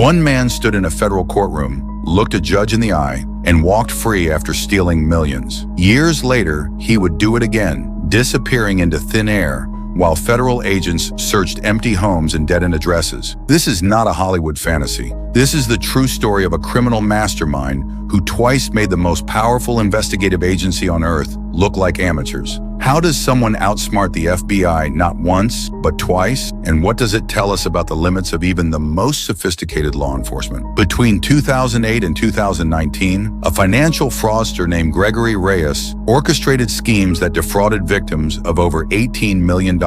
One man stood in a federal courtroom, looked a judge in the eye, and walked free after stealing millions. Years later, he would do it again, disappearing into thin air, while federal agents searched empty homes and dead-end addresses. This is not a Hollywood fantasy. This is the true story of a criminal mastermind who twice made the most powerful investigative agency on Earth look like amateurs. How does someone outsmart the FBI not once, but twice? And what does it tell us about the limits of even the most sophisticated law enforcement? Between 2008 and 2019, a financial fraudster named Gregory Reyes orchestrated schemes that defrauded victims of over $18 million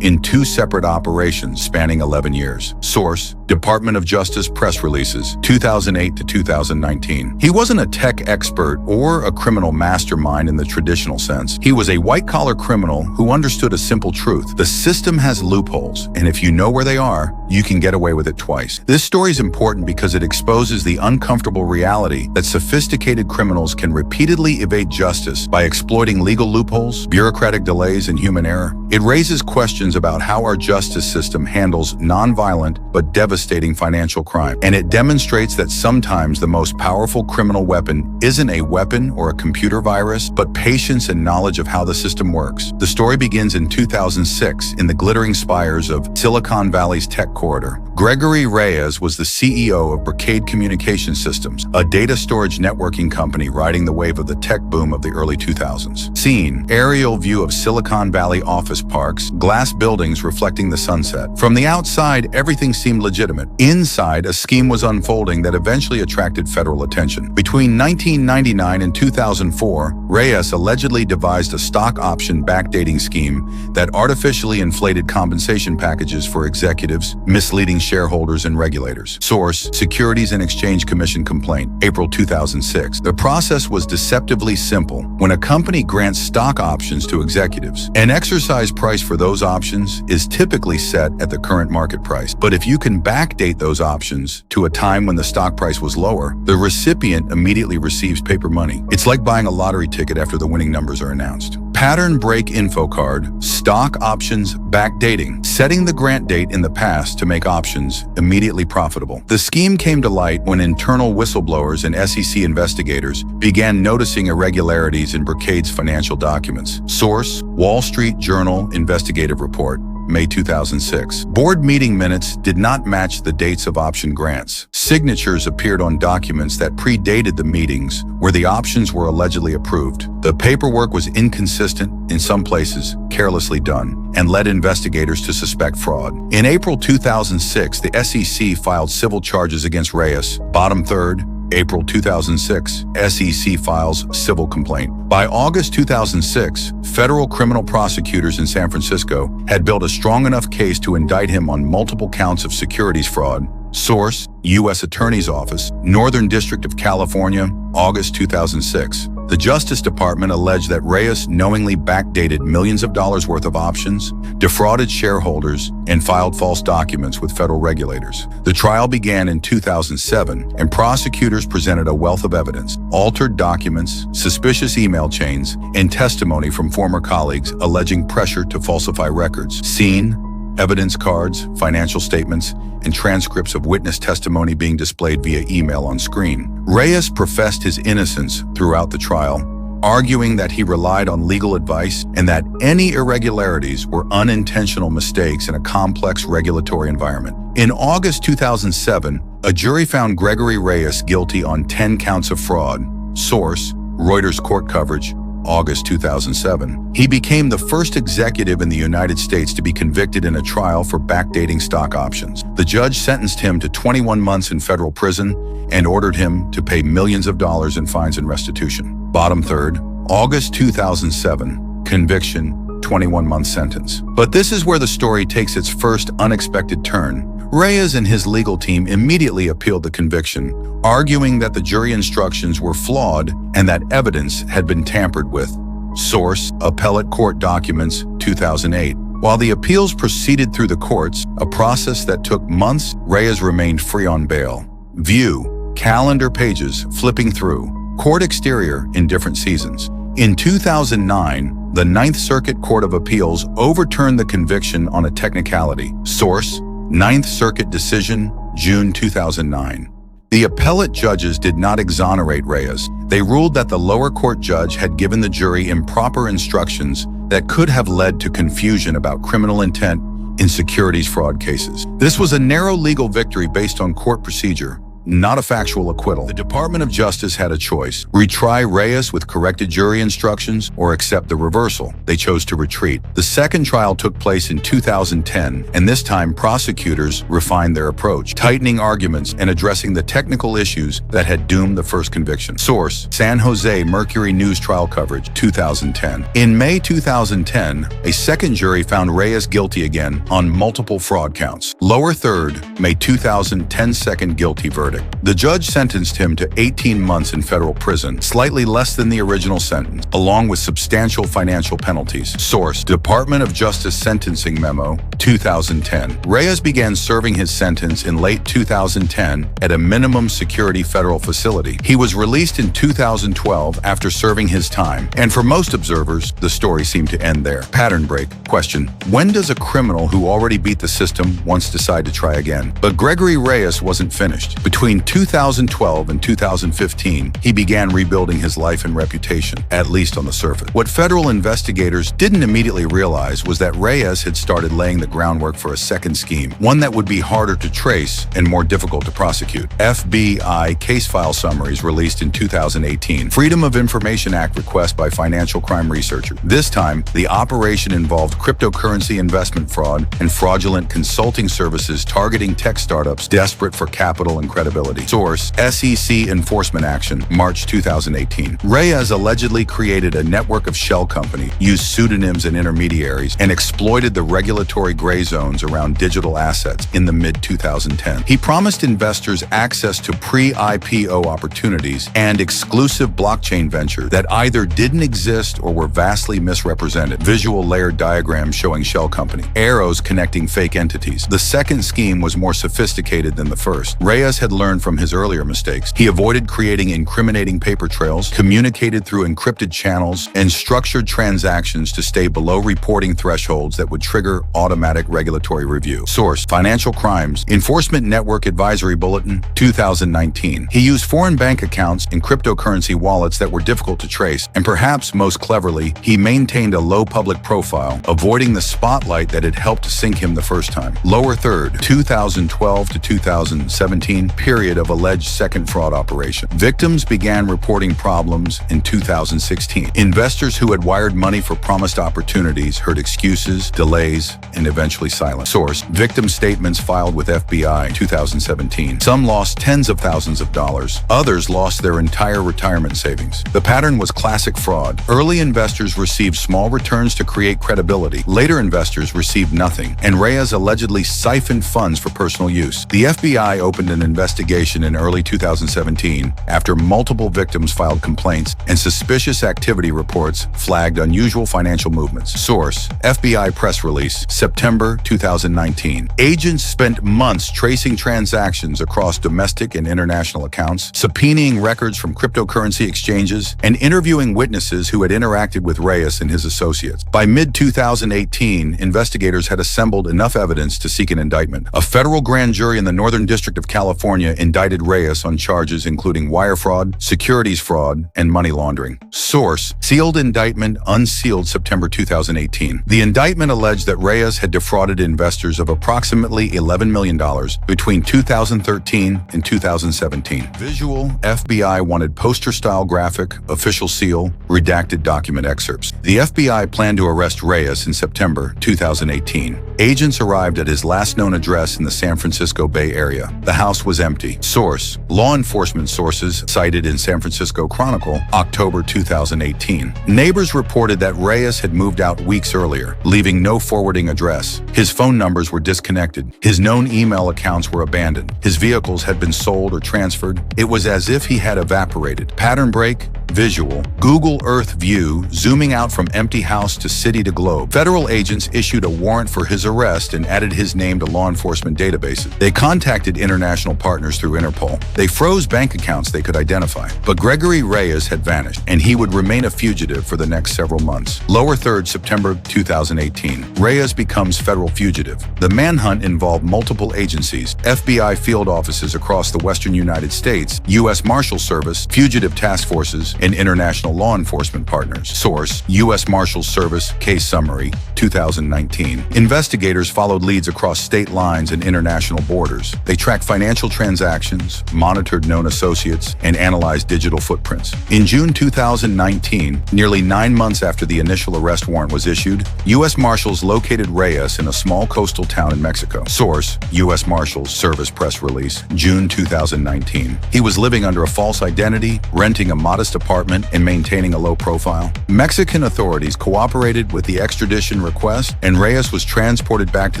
in two separate operations spanning 11 years. Source: Department of Justice press releases, 2008 to 2019. He wasn't a tech expert or a criminal mastermind in the traditional sense. He was a white-collar criminal who understood a simple truth. The system has loopholes, and if you know where they are, you can get away with it twice. This story is important because it exposes the uncomfortable reality that sophisticated criminals can repeatedly evade justice by exploiting legal loopholes, bureaucratic delays, and human error. It raises questions about how our justice system handles nonviolent but devastating financial crime. And it demonstrates that sometimes the most powerful criminal weapon isn't a weapon or a computer virus, but patience and knowledge of how the system works. The story begins in 2006 in the glittering spires of Silicon Valley's tech corridor. Gregory Reyes was the CEO of Brocade Communication Systems, a data storage networking company riding the wave of the tech boom of the early 2000s. Scene: aerial view of Silicon Valley office parks, glass buildings reflecting the sunset. From the outside, everything seemed legitimate. Inside, a scheme was unfolding that eventually attracted federal attention. Between 1999 and 2004, Reyes allegedly devised a stock option backdating scheme that artificially inflated compensation packages for executives, misleading shareholders and regulators. Source: Securities and Exchange Commission complaint, April 2006. The process was deceptively simple. When a company grants stock options to executives, an exercise price for those options is typically set at the current market price. But if you can backdate those options to a time when the stock price was lower, the recipient immediately receives paper money. It's like buying a lottery ticket after the winning numbers are announced. Pattern break info card: stock options backdating, setting the grant date in the past to make options immediately profitable. The scheme came to light when internal whistleblowers and SEC investigators began noticing irregularities in Brocade's financial documents. Source: Wall Street Journal investigative report, May 2006. Board meeting minutes did not match the dates of option grants. Signatures appeared on documents that predated the meetings where the options were allegedly approved. The paperwork was inconsistent, in some places carelessly done, and led investigators to suspect fraud. In April 2006, the SEC filed civil charges against Reyes. Bottom third, April 2006, SEC files civil complaint. By August 2006, federal criminal prosecutors in San Francisco had built a strong enough case to indict him on multiple counts of securities fraud. Source: U.S. Attorney's Office, Northern District of California, August 2006. The Justice Department alleged that Reyes knowingly backdated millions of dollars worth of options, defrauded shareholders, and filed false documents with federal regulators. The trial began in 2007, and prosecutors presented a wealth of evidence: altered documents, suspicious email chains, and testimony from former colleagues alleging pressure to falsify records. Scene: evidence cards, financial statements, and transcripts of witness testimony being displayed via email on screen. Reyes professed his innocence throughout the trial, arguing that he relied on legal advice and that any irregularities were unintentional mistakes in a complex regulatory environment. In August 2007, a jury found Gregory Reyes guilty on 10 counts of fraud. Source: Reuters court coverage, August 2007. He became the first executive in the United States to be convicted in a trial for backdating stock options. The judge sentenced him to 21 months in federal prison and ordered him to pay millions of dollars in fines and restitution. Bottom third, August 2007, conviction, 21-month sentence. But this is where the story takes its first unexpected turn. Reyes and his legal team immediately appealed the conviction, arguing that the jury instructions were flawed and that evidence had been tampered with. Source: Appellate Court Documents, 2008. While the appeals proceeded through the courts, a process that took months, Reyes remained free on bail. View: calendar pages flipping through. Court exterior in different seasons. In 2009, the Ninth Circuit Court of Appeals overturned the conviction on a technicality. Source: Ninth Circuit decision, June 2009. The appellate judges did not exonerate Reyes. They ruled that the lower court judge had given the jury improper instructions that could have led to confusion about criminal intent in securities fraud cases. This was a narrow legal victory based on court procedure, not a factual acquittal. The Department of Justice had a choice: retry Reyes with corrected jury instructions or accept the reversal. They chose to retreat. The second trial took place in 2010, and this time prosecutors refined their approach, tightening arguments and addressing the technical issues that had doomed the first conviction. Source: San Jose Mercury News Trial Coverage, 2010. In May 2010, a second jury found Reyes guilty again on multiple fraud counts. Lower third, May 2010 second guilty verdict. The judge sentenced him to 18 months in federal prison, slightly less than the original sentence, along with substantial financial penalties. Source: Department of Justice Sentencing Memo, 2010. Reyes began serving his sentence in late 2010 at a minimum security federal facility. He was released in 2012 after serving his time, and for most observers, the story seemed to end there. Pattern break. Question: when does a criminal who already beat the system once decide to try again? But Gregory Reyes wasn't finished. Between 2012 and 2015, he began rebuilding his life and reputation, at least on the surface. What federal investigators didn't immediately realize was that Reyes had started laying the groundwork for a second scheme, one that would be harder to trace and more difficult to prosecute. FBI case file summaries released in 2018. Freedom of Information Act request by financial crime researchers. This time, the operation involved cryptocurrency investment fraud and fraudulent consulting services targeting tech startups desperate for capital and credibility. Source: SEC Enforcement Action, March 2018. Reyes allegedly created a network of shell companies, used pseudonyms and intermediaries, and exploited the regulatory gray zones around digital assets in the mid-2010s. He promised investors access to pre-IPO opportunities and exclusive blockchain ventures that either didn't exist or were vastly misrepresented. Visual layered diagrams showing shell company, arrows connecting fake entities. The second scheme was more sophisticated than the first. Reyes had learned from his earlier mistakes. He avoided creating incriminating paper trails, communicated through encrypted channels, and structured transactions to stay below reporting thresholds that would trigger automatic regulatory review. Source: Financial Crimes Enforcement Network Advisory Bulletin, 2019. He used foreign bank accounts and cryptocurrency wallets that were difficult to trace, and perhaps most cleverly, he maintained a low public profile, avoiding the spotlight that had helped sink him the first time. Lower third, 2012 to 2017 period of alleged second fraud operation. Victims began reporting problems in 2016. Investors who had wired money for promised opportunities heard excuses, delays, and eventually silence. Source: Victim statements filed with FBI in 2017. Some lost tens of thousands of dollars. Others lost their entire retirement savings. The pattern was classic fraud. Early investors received small returns to create credibility. Later investors received nothing, and Reyes allegedly siphoned funds for personal use. The FBI opened an investigation in early 2017 after multiple victims filed complaints and suspicious activity reports flagged unusual financial movements. Source: FBI press release, September 2019. Agents spent months tracing transactions across domestic and international accounts, subpoenaing records from cryptocurrency exchanges, and interviewing witnesses who had interacted with Reyes and his associates. By mid-2018, investigators had assembled enough evidence to seek an indictment. A federal grand jury in the Northern District of California indicted Reyes on charges including wire fraud, securities fraud, and money laundering. Source: Sealed indictment unsealed September 2018. The indictment alleged that Reyes had defrauded investors of approximately $11 million between 2013 and 2017. Visual: FBI wanted poster-style graphic, official seal, redacted document excerpts. The FBI planned to arrest Reyes in September 2018. Agents arrived at his last known address in the San Francisco Bay Area. The house was empty. Source: Law enforcement sources cited in San Francisco Chronicle, October 2018. Neighbors reported that Reyes had moved out weeks earlier, leaving no forwarding address. His phone numbers were disconnected. His known email accounts were abandoned. His vehicles had been sold or transferred. It was as if he had evaporated. Pattern break: Visual, Google Earth view, zooming out from empty house to city to globe. Federal agents issued a warrant for his arrest and added his name to law enforcement databases. They contacted international partners through Interpol. They froze bank accounts they could identify. But Gregory Reyes had vanished, and he would remain a fugitive for the next several months. Lower third, September 2018. Reyes becomes federal fugitive. The manhunt involved multiple agencies, FBI field offices across the western United States, U.S. Marshal Service, fugitive task forces, and international law enforcement partners. Source: U.S. Marshals Service, Case Summary, 2019. Investigators followed leads across state lines and international borders. They tracked financial transactions, monitored known associates, and analyzed digital footprints. In June 2019, nearly 9 months after the initial arrest warrant was issued, U.S. Marshals located Reyes in a small coastal town in Mexico. Source: U.S. Marshals Service press release, June 2019. He was living under a false identity, renting a modest apartment, and maintaining a low profile. Mexican authorities cooperated with the extradition request, and Reyes was transported back to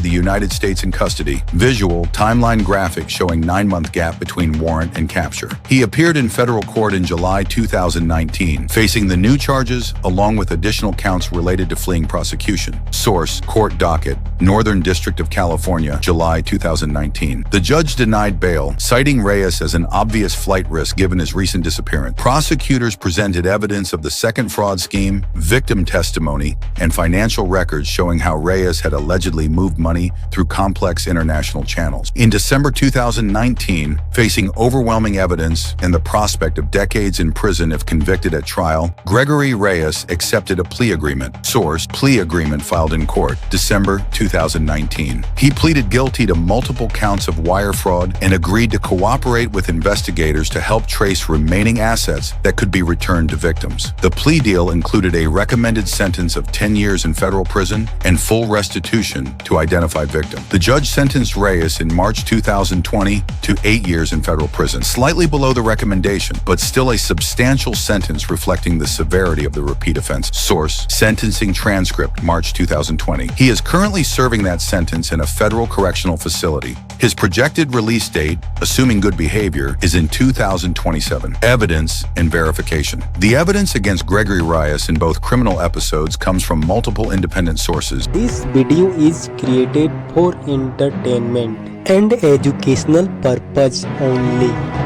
the United States in custody. Visual, timeline graphic showing 9-month gap between warrant and capture. He appeared in federal court in July 2019, facing the new charges along with additional counts related to fleeing prosecution. Source: Court Docket, Northern District of California, July 2019. The judge denied bail, citing Reyes as an obvious flight risk given his recent disappearance. Prosecutors presented evidence of the second fraud scheme, victim testimony, and financial records showing how Reyes had allegedly moved money through complex international channels. In December 2019, facing overwhelming evidence and the prospect of decades in prison if convicted at trial, Gregory Reyes accepted a plea agreement. Source: plea agreement filed in court, December 2019. He pleaded guilty to multiple counts of wire fraud and agreed to cooperate with investigators to help trace remaining assets that could be returned to victims. The plea deal included a recommended sentence of 10 years in federal prison and full restitution to identified victims. The judge sentenced Reyes in March 2020 to 8 years in federal prison, slightly below the recommendation, but still a substantial sentence reflecting the severity of the repeat offense. Source: sentencing transcript, March 2020. He is currently serving that sentence in a federal correctional facility. His projected release date, assuming good behavior, is in 2027. Evidence and verification. The evidence against Gregory Reyes in both criminal episodes comes from multiple independent sources. This video is created for entertainment and educational purpose only.